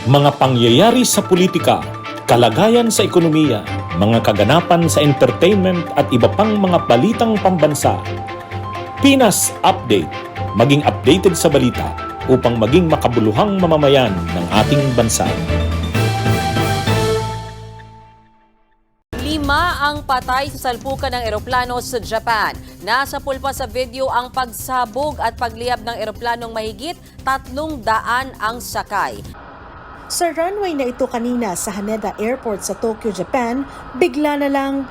Mga pangyayari sa politika, kalagayan sa ekonomiya, mga kaganapan sa entertainment at iba pang mga balitang pambansa. Pinas Update, maging updated sa balita upang maging makabuluhang mamamayan ng ating bansa. 5 ang patay sa salpukan ng eroplano sa Japan. Nasa pulpa sa video ang pagsabog at pagliyab ng eroplanong mahigit 300 ang sakay. Sa runway na ito kanina sa Haneda Airport sa Tokyo, Japan, bigla na lang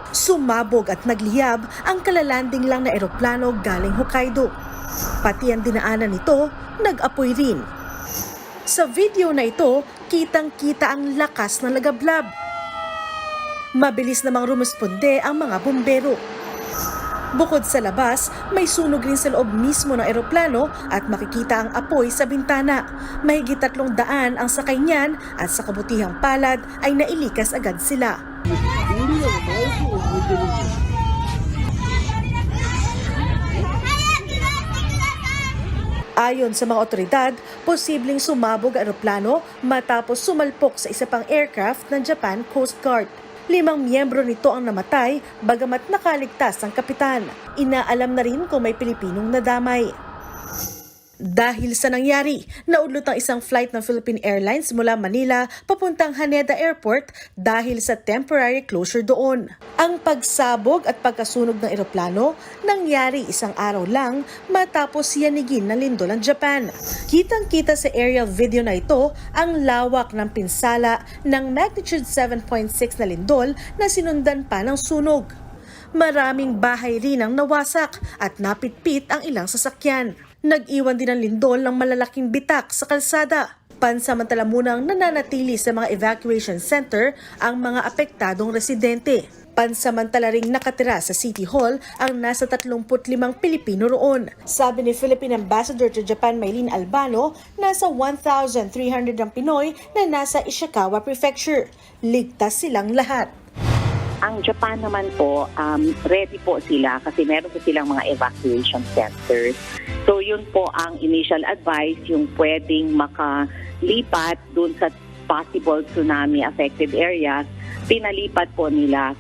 sumabog at nagliyab ang kalalanding lang na eroplano galing Hokkaido. Pati ang dinaanan nito, nag-apoy rin. Sa video na ito, kitang-kita ang lakas ng lagablab. Mabilis namang rumisponde ang mga bumbero. Bukod sa labas, may sunog rin sa loob mismo ng eroplano at makikita ang apoy sa bintana. Mahigit 300 ang sakay niyan at sa kabutihang palad ay nailikas agad sila. Ayon sa mga otoridad, posibleng sumabog ang eroplano matapos sumalpok sa isa pang aircraft ng Japan Coast Guard. 5 miyembro nito ang namatay, bagamat nakaligtas ang kapitan. Inaalam na rin kung may Pilipinong nadamay. Dahil sa nangyari, naudlot ang isang flight ng Philippine Airlines mula Manila papuntang Haneda Airport dahil sa temporary closure doon. Ang pagsabog at pagkasunog ng eroplano nangyari isang araw lang matapos yanigin ng lindol ang Japan. Kitang-kita sa aerial video na ito ang lawak ng pinsala ng magnitude 7.6 na lindol na sinundan pa ng sunog. Maraming bahay rin ang nawasak at napitpit ang ilang sasakyan. Nag-iwan din ng lindol ng malalaking bitak sa kalsada. Pansamantala munang nananatili sa mga evacuation center ang mga apektadong residente. Pansamantala ring nakatira sa City Hall ang nasa 35 Pilipino roon. Sabi ni Philippine Ambassador to Japan Maylene Albano, nasa 1,300 ang Pinoy na nasa Ishikawa Prefecture. Ligtas silang lahat. Ang Japan naman po, ready po sila kasi meron po silang mga evacuation centers. So yun po ang initial advice, yung pwedeng makalipat dun sa possible tsunami-affected areas, pinalipat po nila.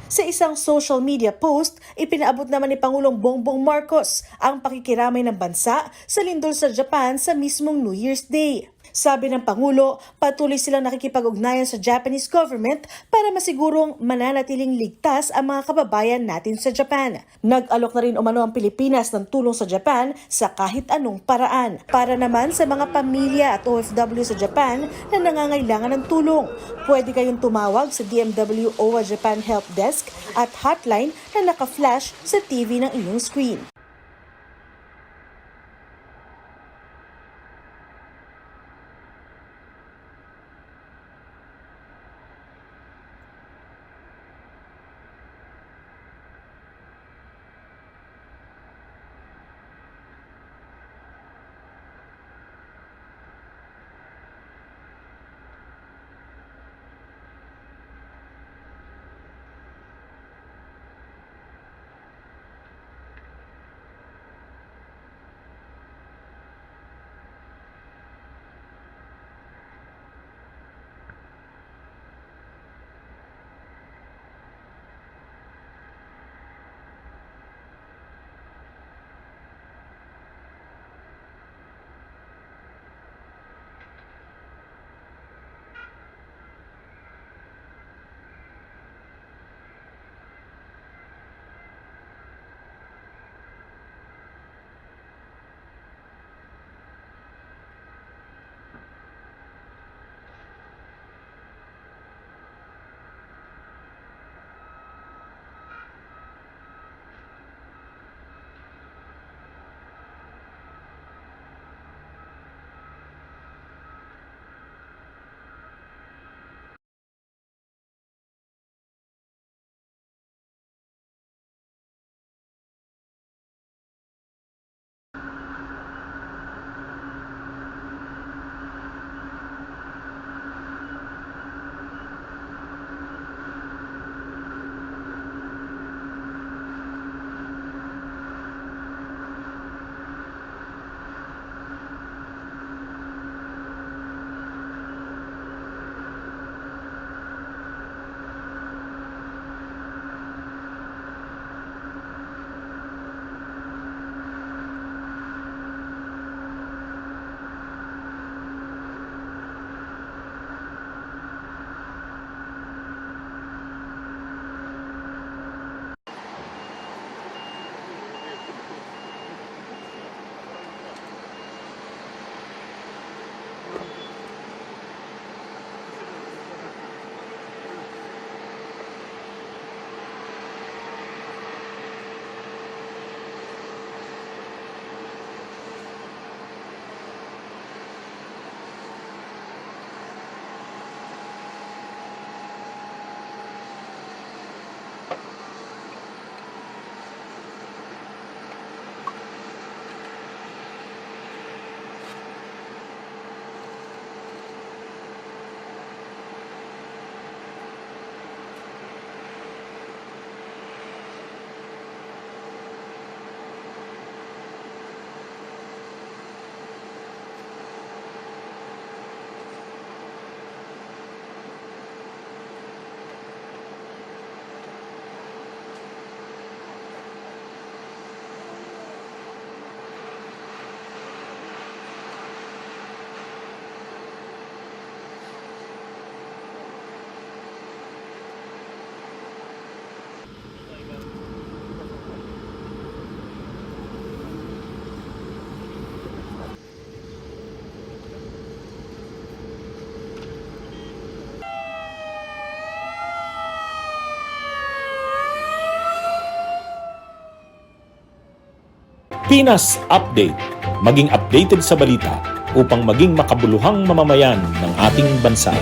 Sa isang social media post, ipinaabot naman ni Pangulong Bongbong Marcos ang pakikiramay ng bansa sa lindol sa Japan sa mismong New Year's Day. Sabi ng Pangulo, patuloy silang nakikipag-ugnayan sa Japanese government para masigurong mananatiling ligtas ang mga kababayan natin sa Japan. Nag-alok na rin umano ang Pilipinas ng tulong sa Japan sa kahit anong paraan. Para naman sa mga pamilya at OFW sa Japan na nangangailangan ng tulong, pwede kayong tumawag sa DMW OWA Japan Help Desk at hotline na naka-flash sa TV ng inyong screen. Pinas Update. Maging updated sa balita upang maging makabuluhang mamamayan ng ating bansa.